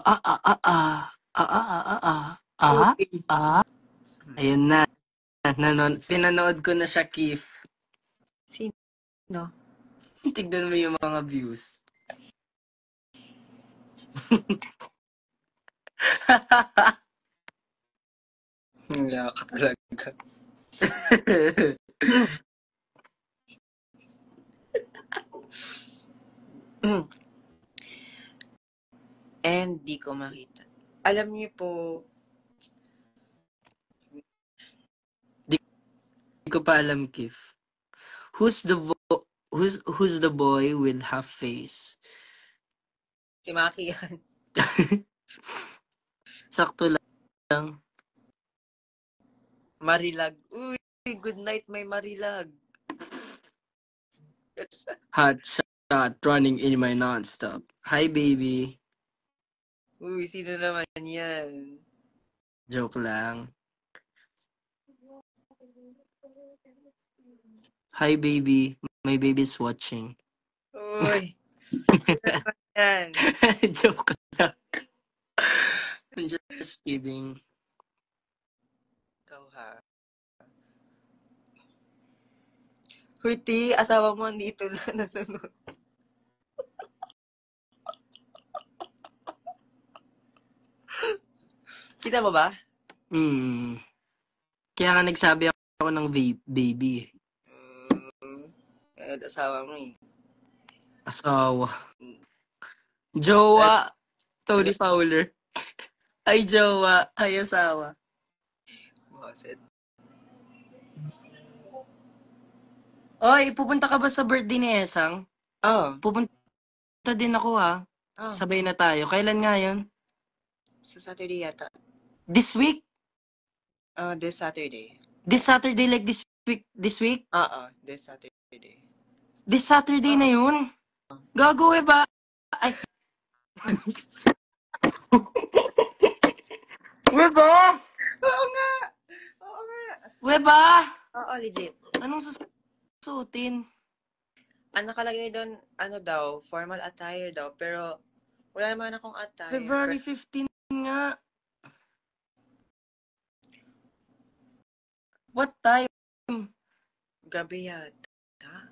ah, ah, ah, ah, ah, ah, ah, ah, ah, ah, Uy. ah. Ayun na. Pinanood ko na siya, Keith. Sino? Tignan mo yung mga views. Wala ka talaga. And di ko makita. Alam niyo po, Di ko pa alam, Keith. Who's the boy with half face? si Maki yan. Sakto lang. Marilag. Uy, good night, may Marilag. Hot shot running in my non-stop. Hi, baby. Uy, sino naman yan? Joke lang. Hi, baby. My baby's watching. Uy, sino naman yan? Joke lang. I'm just kidding. Ikaw ha. Huy, Ti, asawa mo dito na nanonood. Kita mo ba? Kaya nga nagsabi ako ng baby. Asawa mo eh. Asawa. Jowa. Tony Fowler. Ay, jowa. Ay, asawa. Boset. Oy, pupunta ka ba sa birthday ni Esang? Oh. Pupunta din ako ha. Oh. Sabay na tayo. Kailan nga yun? Sa Saturday yata. This week? This Saturday. This Saturday like this week? This week? This Saturday. This Saturday na yun? Gagawin ba? Ay. Weba? Oo nga! Weba? Oo, legit. Anong susuotin? Ang nakalagay doon, ano daw, formal attire daw. Pero, wala naman akong attire. February 15 nga. What time? Gabi yata.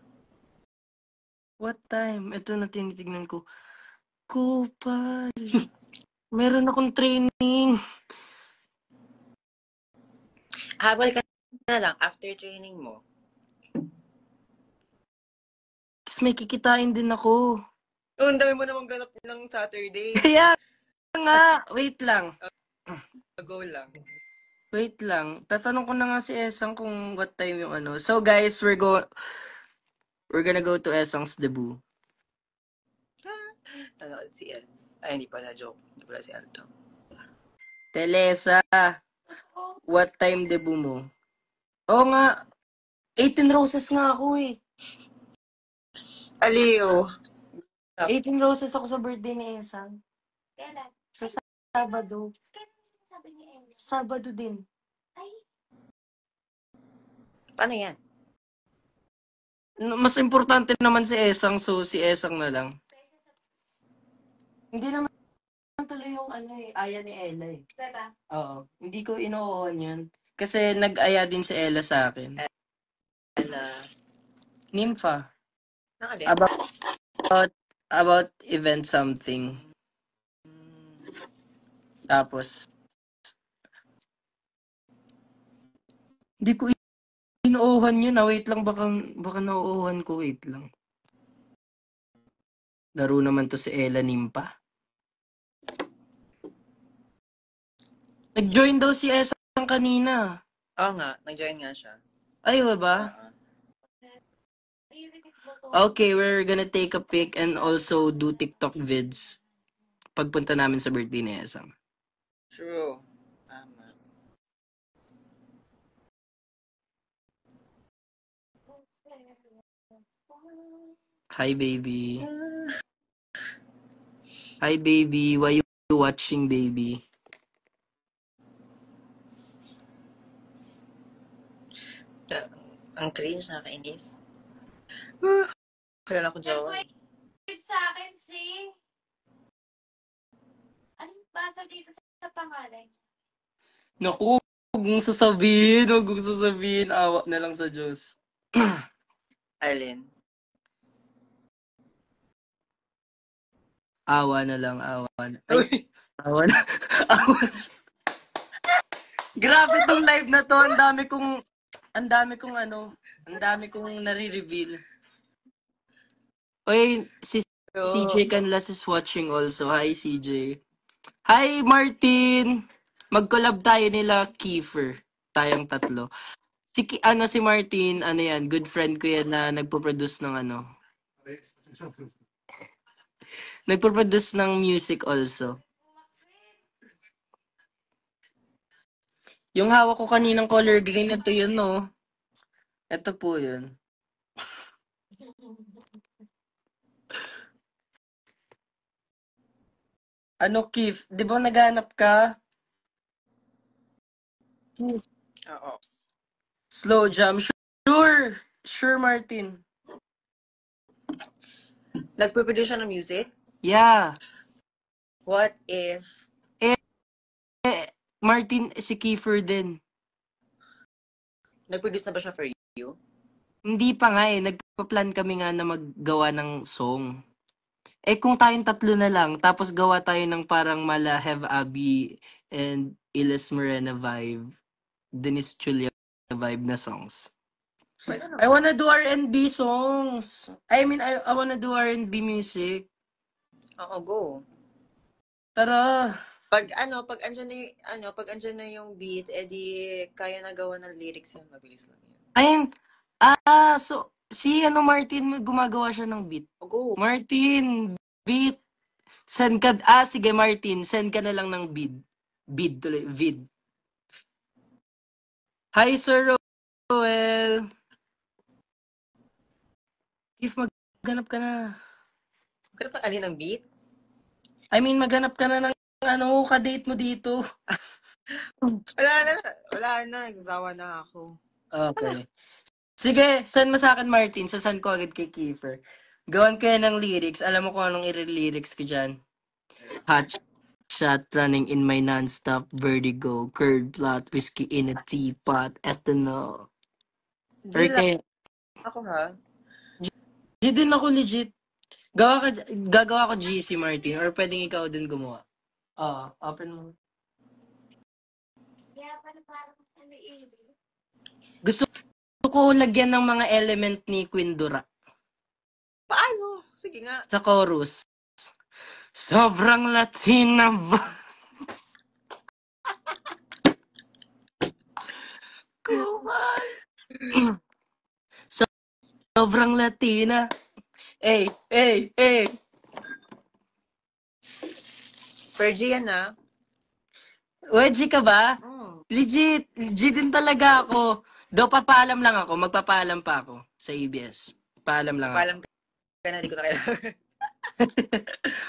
What time? Ito na tinitignan ko. Kupal. Meron akong training. Habol ka na lang after training mo. Tapos may kikitain din ako. Oh, ang dami mo namang ganap ng Saturday. Kaya nga, wait lang. Go lang. Wait lang. Tatanong ko na nga si Esang kung what time yung ano. So guys, we're gonna go to Esang's debut. Tanood si El. Ay, hindi pala joke. Hindi pala si Alto. Telesa, what time debut mo? Oo nga, 18 Roses nga ako eh. Aliw. 18 Roses ako sa birthday ni Esang. Kailan? Sa Sabado. Kailan sinasabi ni Elsa? Sabado din. Ay, Paano yan? Mas importante naman si Esang, so si Esang na lang. Hindi naman tuloy yung ano eh, aya ni Ella eh. diba? Oo, hindi ko inuuhan yun. Kasi nag-aya din si Ella sa akin. Ella. Nympha. Nakalip. About event something. Tapos, hindi ko inuuhan yun. Wait lang, baka nauuhan ko. Wait lang. Laro naman to si Ella Nympha. Nag-join daw si Esang kanina. Oo nga, nag-join nga siya. Ay, ba? Okay, we're gonna take a pic and also do TikTok vids pagpunta namin sa birthday ni Esang. True. Tama. Hi, baby. Hi, baby. Why you watching, baby? Ang cringe, nakakainis. Wala na akong jowa. Nag-wave sa akin si... Anong dito sa pangalan. Naku, huwag mong sasabihin. Huwag mong sasabihin. Awa na lang sa Diyos. Alin? Awa na lang, awa na. Ay, Uy! awa na. Awa. Grabe tong live na to. Ang dami kong nare-reveal. Oy, si CJ Canlas is watching also. Hi, CJ. Hi, Martin! Mag-collab tayo nila, Kiefer. Tayong tatlo. Si Martin, ano yan, good friend ko yan na nagpo-produce ng nagpo-produce ng music also. Yung hawak ko kaninang color green, ito yun, no? Ito po yun. Ano, Keith? Di ba naghanap ka? Oo. Slow jam. Sure! Sure, Martin. Nagpo-produce siya ng music? Yeah. What if... Martin, si Kiefer din. Nag-produce na ba siya for you? Hindi pa nga eh. Nagpa-plan kami nga na maggawa ng song. Eh kung tayong tatlo na lang, tapos gawa tayo ng parang mala Have Abby and Ilis Morena vibe, Dennis Julia vibe na songs. I wanna do R&B songs. I wanna do R&B music. Oo, go. Tara. Pag andyan na yung beat, edi kaya na gawa ng lyrics yan, mabilis lang yan. Ayun. So, si Martin, gumagawa siya ng beat. O, go. Martin, beat. Sige Martin, send ka na lang ng bid. Bid tuloy, vid. Hi, Sir Roel. If maghanap ka na. Maghanap pa alin ng beat? Maghanap ka na ng ka-date mo dito. Wala na, nagsasawa na ako. Okay. Sige, send mo sa akin, Martin. Sasend ko agad kay Kiefer. Gawan ko yan ng lyrics. Alam mo kung anong i-lyrics ko dyan. Hot shot running in my non-stop vertigo. Curd plot, whiskey in a teapot. Ethanol. Okay. Ako ha? Di din ako legit. Gagawa ko GC Martin or pwedeng ikaw din gumawa. Open mo. Yeah, parang Gusto ko lagyan ng mga element ni Queen Dura. Paano? Sige nga. Sa chorus. Sobrang Latina ba? Kumal. Sobrang Latina. Hey. Fergie yan ha? Wedgie ka ba? Legit din talaga ako. Magpapaalam pa ako sa ABS. Paalam lang ako. Paalam ka na, di ko na kailangan.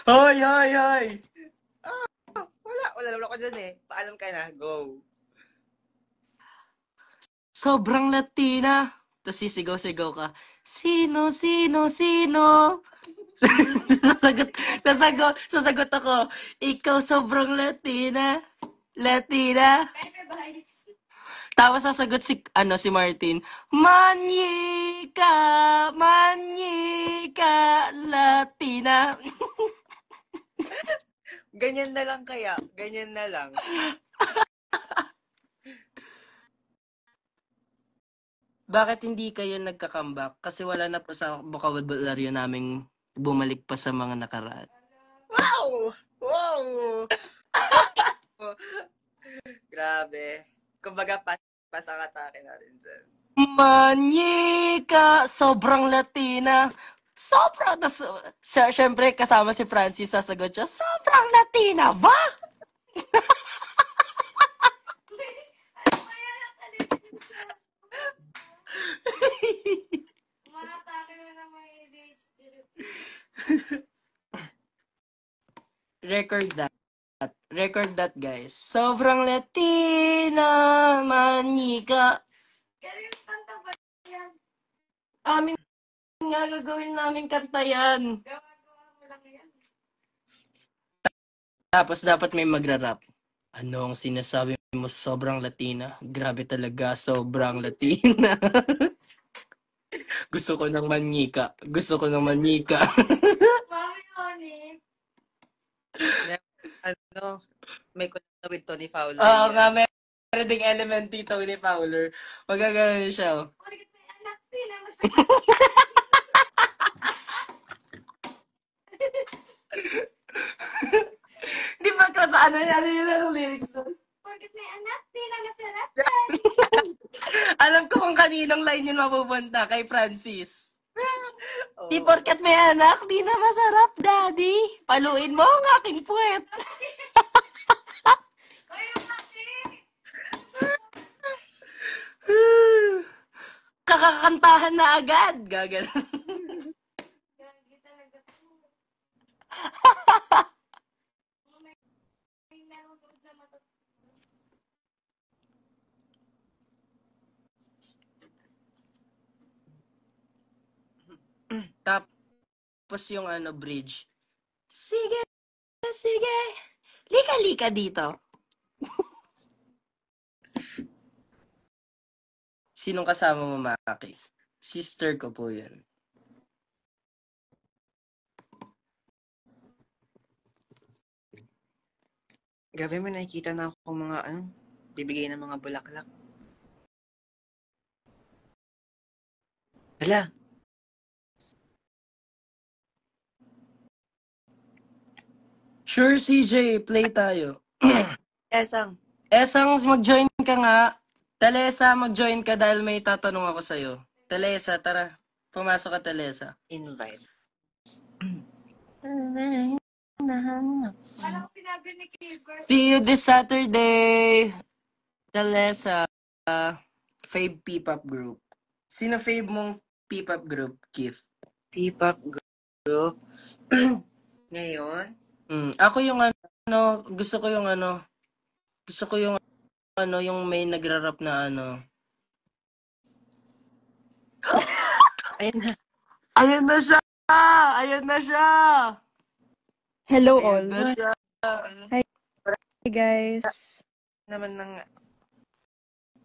Hoy! Wala naman ako dyan eh. Paalam ka na, go. Sobrang Latina. Tapos sisigaw-sigaw ka. Sino? Sasagot ako. Ikaw sobrang Latina. Tapos sasagot si Martin. Manyika, Latina. Ganyan na lang kaya. Ganyan na lang. Bakit hindi kayo nagka-comeback? Kasi wala na po sa vocabulary naming bumalik pa sa mga nakaraan. Wow! Grabe. Kumbaga, pasakatake natin dyan. Manyika, sobrang Latina. Sobrang, syempre kasama si Francis, sasagot siya, sobrang Latina ba? Record that, guys. Sobrang Latina, Manyika. kanta ba yan? Amin nga gagawin namin kanta yan. Gawa mo lang yan. Tapos dapat may magra-rap. Ano ang sinasabi mo? Sobrang Latina. Grabe talaga, sobrang Latina. Gusto ko ng manika. Gusto ko ng manika. Mami, Oni. Ano, may kunta with Tony Fowler Oo nga, yan. meron ding element dito ni Fowler. Magagano siya. Oh. Porkit may anak din na masarap. Di ba ano yun ang lyrics doon? Porkit may anak din na masarap. Alam ko kung kaninong line yun mapupunta. Kay Francis. Oh. Di porkat may anak, di na masarap, daddy. Paluin mo ang aking puwet. Oy, yung taxi! Kakakantahan na agad. Gagano. Gagi talaga to. May nanonood na matutulog. Tapos yung bridge. Sige, sige. Lika-lika dito. Sinong kasama mo, Maki? Sister ko po yun. Gabi mo nakikita na ako mga bibigay ng mga bulaklak. Hala, Sure, CJ. Play tayo. Esang. Esang, mag-join ka nga. Telesa, mag-join ka dahil may tatanong ako sa'yo. Telesa, tara. Pumasok ka, Telesa. Invite. Parang sinabi ni Kiber. See you this Saturday. Telesa. Fave P-pop group. Sino fave mong P-pop group, Kif? P-pop group. Ngayon, Ako yung gusto ko yung yung may nagra-rap na ayun na. Ayan na siya! Ayan na siya! Hello Ayan all. na siya! Hi guys. Naman ng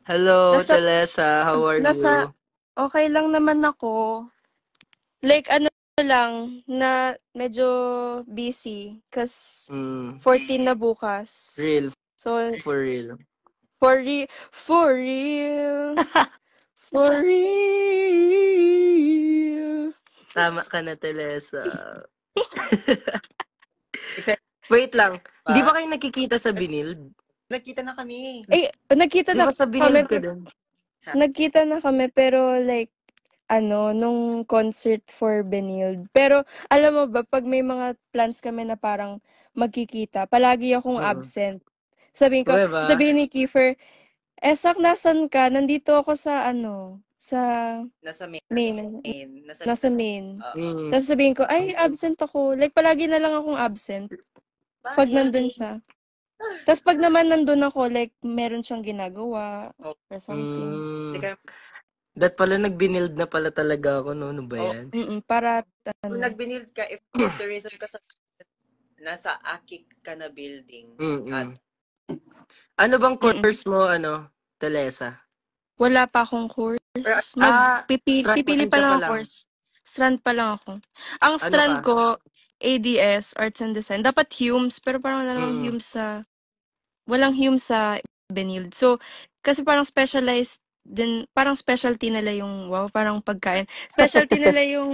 Hello, Nasa- Telesa. How are nasa- you? Okay lang naman ako. Like lang na medyo busy cause 14 na bukas. Real. So For real. for real. For real. Tama ka na, Telesa. Except, Wait lang. Pa? Di ba kayo nakikita sa Binild? nagkita na kami. Nagkita Di na ba sa kami. Binild ka din? Nagkita na kami pero like nung concert for Benild. Pero alam mo ba, pag may mga plans kami na parang magkikita, palagi akong absent. Sabihin Diba? ni Kiefer, Esak, nasan ka? Nandito ako sa sa Nasa main. main. Nasa main. Oo. Tapos sabihin ko, ay, absent ako. Like, palagi na lang akong absent pag nandun siya. Tapos pag naman nandun ako, like, meron siyang ginagawa or something. That pala nagbinild na pala talaga ako, no? Ano ba yan? Para, Kung nagbinild ka, if the reason ka nasa akik ka na building. At ano bang course mo, Telesa? wala pa akong course. Pipili pa lang ako course. Strand pa lang ako. Ang strand ko, ADS, Arts and Design. Dapat Humes, pero parang wala namang Humes walang Humes sa Benild. So, kasi parang specialized din, parang specialty nila yung, parang pagkain. Specialty nila yung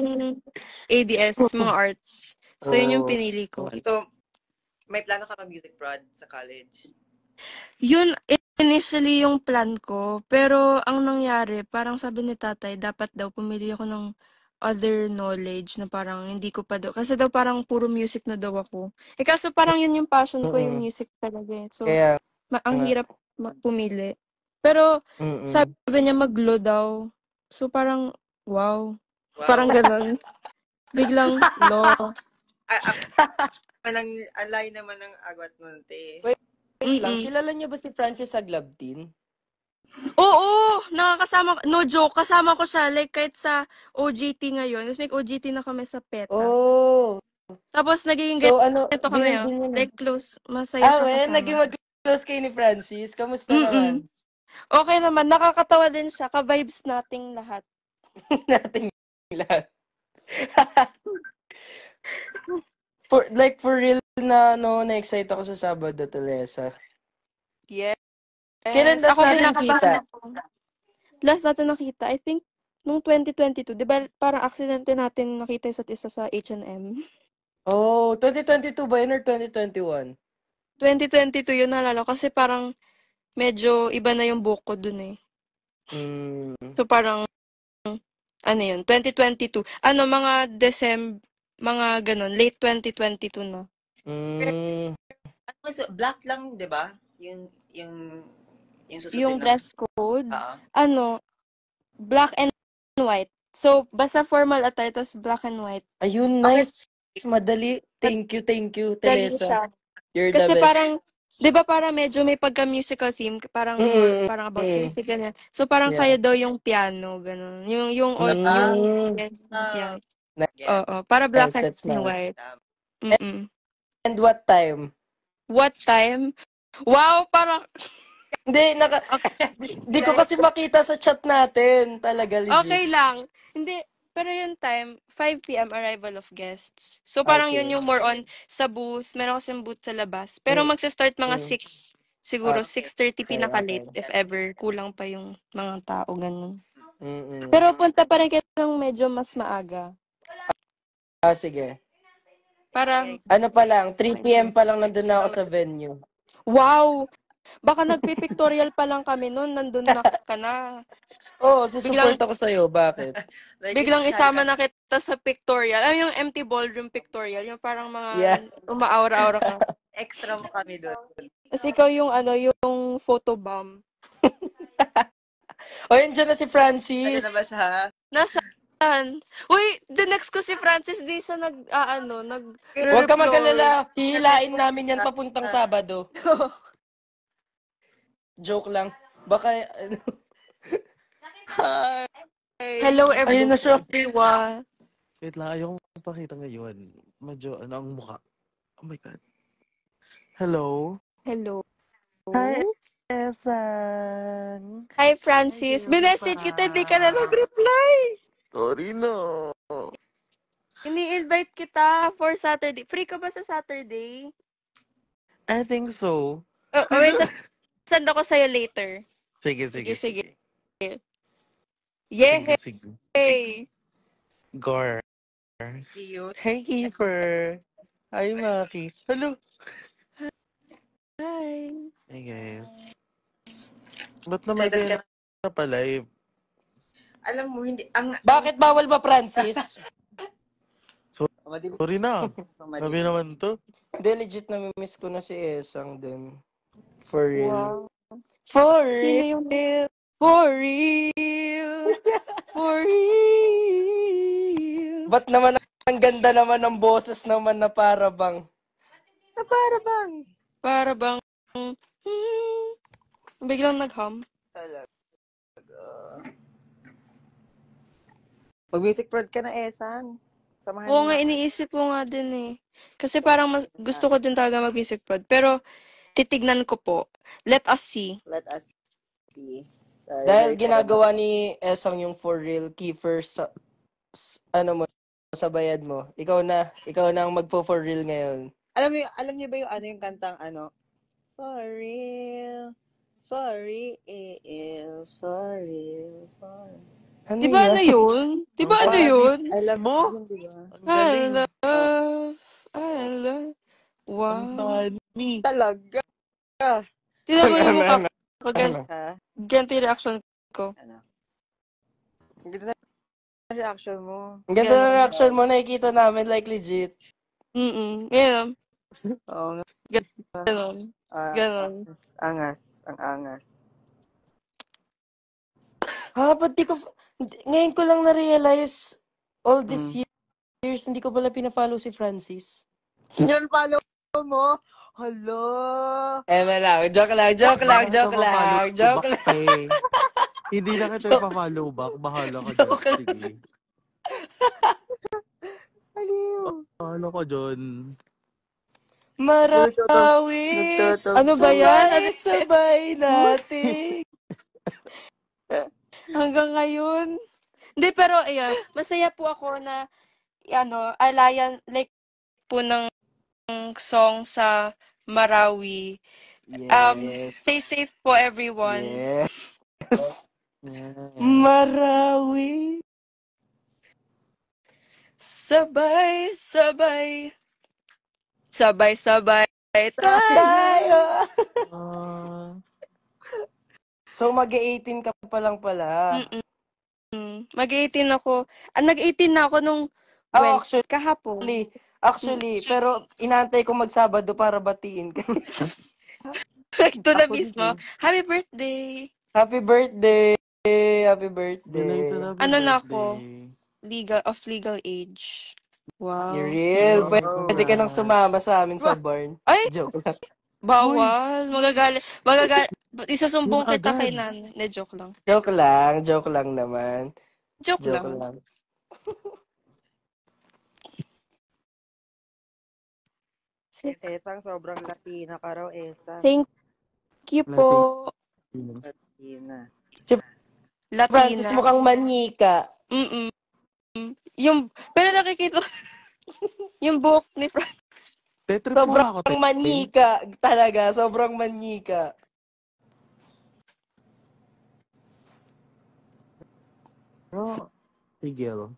ADS, mga arts. So, yun yung pinili ko. So, may plano ka mag-music prod sa college? Yun, initially yung plan ko. Pero, ang nangyari, parang sabi ni tatay, dapat daw pumili ako ng other knowledge na parang hindi ko pa daw. Kasi daw parang puro music na daw ako. Kaso parang yun yung passion ko, yung music talaga. So, ang hirap pumili. Pero, sabi niya mag-law daw. So, parang, wow. Parang ganun. Biglang, law. Alay naman ng agwat nun, te. Wait lang, kilala niyo ba si Francis Aglabtin? Oo! Nakakasama, no joke, kasama ko siya. Like, kahit sa OJT ngayon. Kasi may OJT na kami sa PETA. Oh! Tapos naging So, ano, ganito kami, binil oh. din yun. Like close, masaya siya Well, naging kasama. mag-close kayo ni Francis. Kamusta Mm. naman? Okay naman, nakakatawa din siya. Ka-vibes nating lahat. Nating lahat. For real na, no, na-excite ako sa Sabado, Teresa. Yes. Kailan last Ako din natin nakabahan kita? ako. Last natin nakita, I think, nung 2022. Di ba parang aksidente natin nakita isa't isa sa H&M? Oh, 2022 ba yun or 2021? 2022 yun, naalala ko. Kasi parang medyo iba na yung buhok ko dun eh. So parang, ano yun, 2022. Ano, mga mga ganun, late 2022 na. Black lang, di ba? Yung susutin Yung ng... dress code, Oo. ano, black and white. So, basta formal attire, tas black and white. Ayun, Okay. nice. Madali. Thank you, Dali Teresa. siya. You're the Kasi best. parang, di ba parang medyo may pagka-musical theme, parang more, parang about music, ganyan. So, parang Yeah. kayo daw yung piano, ganun. Yung piano. Yeah. Oo, para black Nice, and that's nice. white. Mm-mm. And what time? What time? Wow, parang, Hindi, di ko kasi makita sa chat natin. Talaga, legit. okay lang. Hindi, pero yung time, 5 p.m. arrival of guests. So, parang Okay. yun yung more on sa booth. Meron kasing booth sa labas. Pero magsa-start mga 6. Siguro, 6:30 pinaka-late if ever. Kulang pa yung mga tao, ganun. Pero punta pa rin kayo ng medyo mas maaga. Sige. Para, Ano pa lang, 3 p.m. pa lang nandun na ako sa venue. wow! Baka nagpi-pictorial pa lang kami noon, nandun na ka na. Oo, susupport ako sa'yo. Bakit? Biglang isama na kita sa pictorial. Ay, yung empty ballroom pictorial. Yung parang mga umaaura-aura ka. Extra mo kami doon. Tapos ikaw yung yung photobomb. O, yun dyan na si Francis. Ano na ba siya? Nasaan? Uy, the next ko si Francis, di siya Huwag ka mag-alala. Hihilain namin yan papuntang Sabado. Joke lang. Baka, Hello, everyone. ayun na siya. Wait lang, ayokong pakita ngayon. Medyo, ang mukha. Oh my God. Hello? Hello. Hi, Evan. Hi, Francis. Binessage kita, di ka na nag-reply. Sorry na. Ini-invite kita for Saturday. Free ka ba sa Saturday? I think so. Wait, send ako sa'yo later. Sige. Yeah. Sige. Hey. Gar. See you. Hey, Kiefer. Hi, Maki. Hello. Hi. Hey, guys. Ba't naman kayo na-live? Alam mo, hindi. Bakit bawal ba, Francis? Sorry na. Sabi naman to. Hindi, legit na miss ko na si Esang din. For real. Wow. For Sino real. yung for real? For real? Ba't naman ang ganda naman ng boses naman na para bang? Para bang biglang nag-hum. Talaga. Mag-music prod ka na, Esan. Samahan Oo mo. nga, iniisip ko nga din eh. Kasi parang gusto ko din talaga mag-music prod. Pero, titignan ko po. Let us see. Let us see. Dahil ginagawa ni Esang yung for real Kiefer sa sa bayad mo. Ikaw na ang magpo-for real ngayon. Alam niyo ba yung yung kantang for real, for real, for real, for real. Ano Di ba yan? ano yun? Di ba ano yun? I love Mo? yun, di ba? I love. Wow. Funny. Talaga. Tignan mo yung mukha ko. Ha? Ganito yung reaction ko. Ang ganda na reaction mo. Ang ganda ng reaction mo, nakikita namin like legit. Ganyan. Oo nga. Ganon. Ganon. Angas. Ang angas. Ba't ngayon ko lang na-realize all these years, hindi ko pala pina-follow si Francis. Yan, follow mo. Hello. Lang. Joke lang. Hindi na kita ipa-follow back. Bahala ka dyan. Sige. Aliw. Ano ko, John? Marawi, Ano ba yan? Ano, sabay-sabay natin. hanggang ngayon? Hindi, pero ayun, masaya po ako na, alayan, like po ng song sa Marawi. Yes. Stay safe po, everyone. Yes. Yeah. Marawi. Sabay-sabay. Sabay-sabay tayo. Tayo. Ah, So, mag-18 ka pa lang pala. Mag-18 ako. Nag-18 na ako nung Oh, kahapon. actually, pero inaantay ko magsabado para batiin ka. Ito na Ako mismo. din. Happy birthday! Happy birthday! Happy belated birthday. happy Ano na ako? birthday. Legal age. Wow. Real. Wow. Pwede ka nang sumama sa amin sa barn. Ay, Joke lang. bawal. Magagalit. Isasumbong Yun kita kay agad. nanay. Na joke lang. Joke lang naman. Joke Joke lang. lang. Esang, sobrang Latina ka raw, Esang. Thank you po. Latina. Francis, Latina. mukhang manika. Mm-mm. Pero nakikita yung buhok ni Franz. Petrip mo nga ako, Sobrang manika. Talaga, sobrang manika. Pero, Tigil.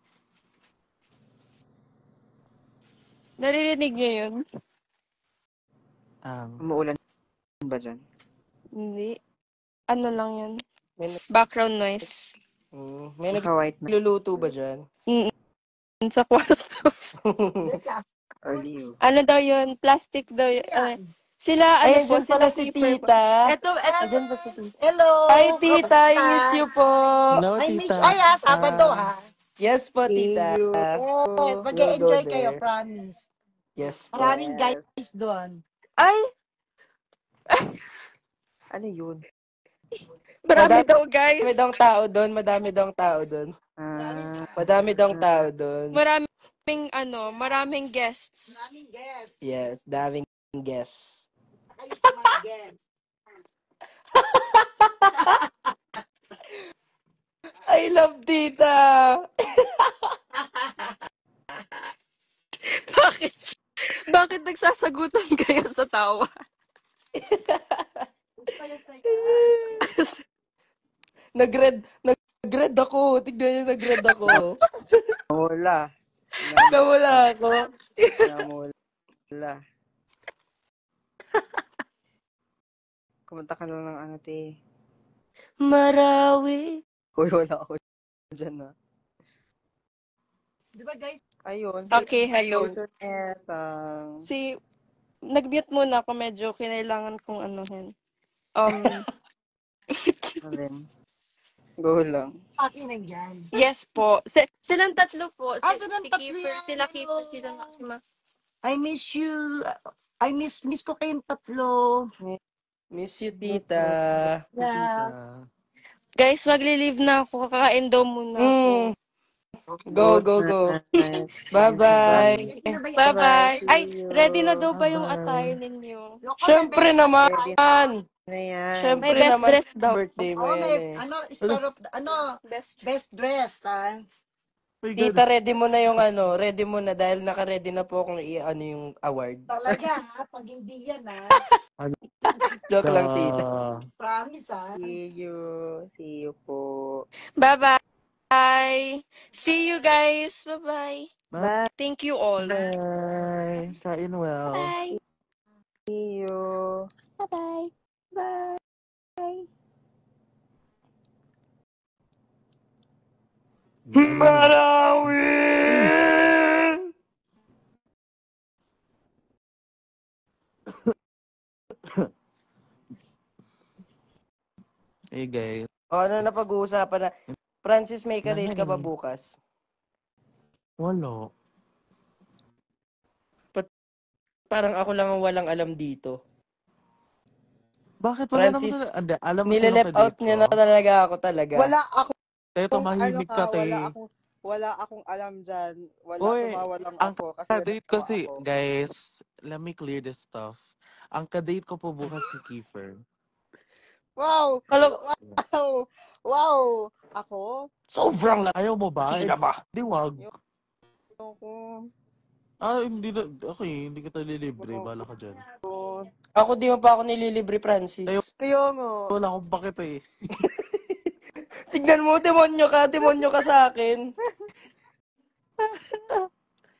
Naririnig niyo yun? umuulan ba dyan? Hindi. Ano lang yun? May, Background noise. may Naka-white na. nagluluto ba dyan? Sa kwarto. Aliw. Ano daw yun? Plastic daw yun. Sila, Ay, po, andyan pala sila si keeper po. tita. Ito. Andyan pa si tita. Hello! Hi, tita. I miss you po. Hello, I miss tita. Ay, Sabado ha. Yes po, See tita. you. Yes, We'll mag-e-enjoy go kayo, there. promise. Yes po. Maraming Yes. guys doon. Ay, Ano yun? marami daw, guys. Madami daw tao doon. Madami daw tao doon. Madami daw tao doon. Maraming guests. Maraming guests. Yes, daming guests. Kayo sa mga guests. I love tita. Bakit nagsasagutan kayo sa tawa? Nag-red ako. Tignan niyo, nag-red ako. Nawala. Nawala ako. Namula. Kumanta ka lang ng ano, te. Marawi. Uy, wala ako dyan, na. Di ba guys? Ayun. Okay, hello. Esang. Nag-mute muna ako. Medyo kinailangan kong anuhin. Alin. Go lang. Akin nandyan. Yes po. Silang tatlo po. Silang tatlo yan. Sila keeper, sila Maxima. I miss you. I miss ko kayong tatlo. Miss you, tita. Yeah. Guys, magli-leave na ako. Kakain daw muna ako. Go. Bye-bye. Bye-bye. Ay, ready na daw ba yung attire ninyo? Siyempre naman. Na yan. Siyempre May best naman. dress daw. Birthday mo Oh, yan may, eh. store of, best dress, ha? Tita, ready mo na yung ready mo na dahil naka-ready na po akong yung award. Talaga, ha? Pag hindi yan, ha? Joke lang, tita. Promise, ha? See you po. Bye-bye. See you guys. Bye-bye. Bye. Thank you all. Bye. Kain well. Bye. See you. Bye-bye. Bye. Marawi! Hey guys. Ano na pag-uusapan na? Francis, may ka-date ka ba bukas? Wala. Parang ako lang ang walang alam dito. Bakit wala Francis, naman? Alam mo Nile-left out niya na talaga ako talaga. Wala ako. Kaya tumahimik ka, te. Wala akong Wala akong alam dyan. Uy, Tumawa lang ang ako kasi kadate ko natawa si... ako. Guys, let me clear this stuff. Ang kadate ko po bukas si Kiefer. Wow! Kalo, Wow! Wow! Ako? sobrang Ayaw mo ba? laki na ba? Di wag. Ako. Hindi na... Okay, hindi kita lilibre. Bala ka dyan. Ako di mo pa ako nililibre, Francis. Kaya nga. Wala akong bakit eh. Tignan mo, demonyo ka sa akin.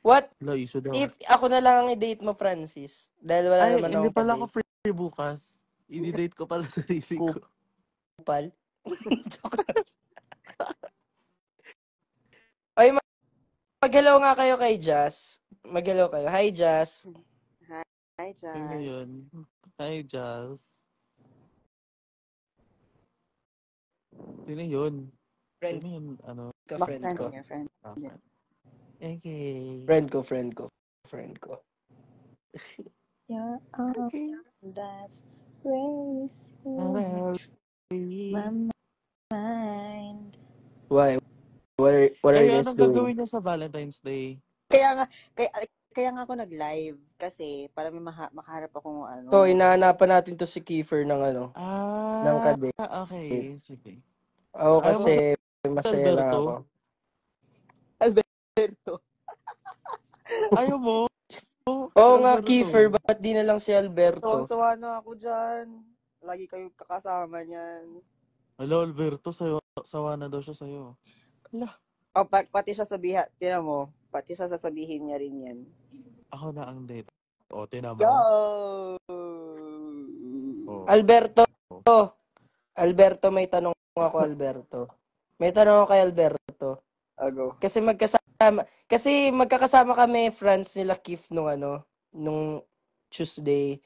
What Wala, iso daw. if ako na lang ang i-date mo, Francis? Dahil wala Ay, naman hindi akong pala ako kadate. free bukas. I-date ko pala sarili ko. Kupal. Joke lang. Ay, mag-hello nga kayo kay Jazz. Mag-hello kayo. Hi, Jazz. Hi, Sino Jan. yun? Hi, Jazz. Sino yun? Friend Sino yun? Ano? ko, Baka friend friend ko. niya, friend. Okay. Okay. Friend ko. Yeah, Okay. that's racing my mind. Why? What are you guys Anong doing? gagawin niya sa Valentine's Day? Kaya nga ako nag-live kasi para may makaharap akong ano. So, hinahanapan natin to si Kiefer ng ng Ah, kadate. okay. Sige. Ako Ayaw mo kasi, si masaya lang ako. Alberto. Ayaw mo? Oo nga, Alberto. Kiefer, ba't di na lang si Alberto? Tuwang-tuwa na ako dyan. Lagi kayong kakasama niyan. Hello, Alberto. Sawa na daw siya sa'yo. Oh, pati siya sabihin, tinan mo, pati siya sasabihin niya rin yan. Ako na ang date. O, tinan mo. Go! Oh. Alberto, may tanong ako, Alberto. May tanong ako kay Alberto. Ago. Kasi magkakasama kami, friends nila Keith nung Tuesday.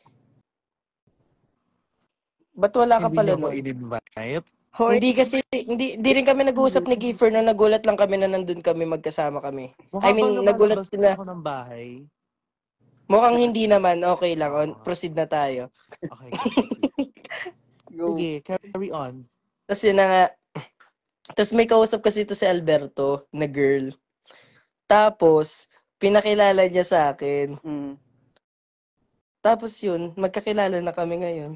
Ba't wala ka Hindi pala niyo ako nun? in-invite? Hoy, Hindi rin kami nag-uusap ni Kiefer na nagulat lang kami na nandun kami, magkasama kami. Mukha bang Nagulat lumalabas sila. ako ng bahay? Mukhang hindi naman, okay lang. Oo. Proceed na tayo. Okay, proceed. go. Sige, carry on. Tapos yun na nga. Tapos may kausap kasi ito si Alberto na girl. Tapos, pinakilala niya sa akin. Mm. Tapos yun, magkakilala na kami ngayon.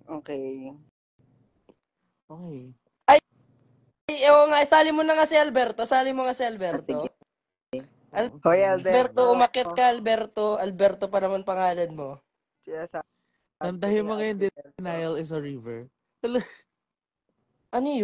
Okay. Okay. Ay, oo nga, sali mo na nga si Alberto. Sali mo nga si Alberto. Sige. Hoy, Alberto, umakyat ka, Alberto. Alberto pa naman pangalan mo. Nandahin mo ngayon, denial is a river. Ano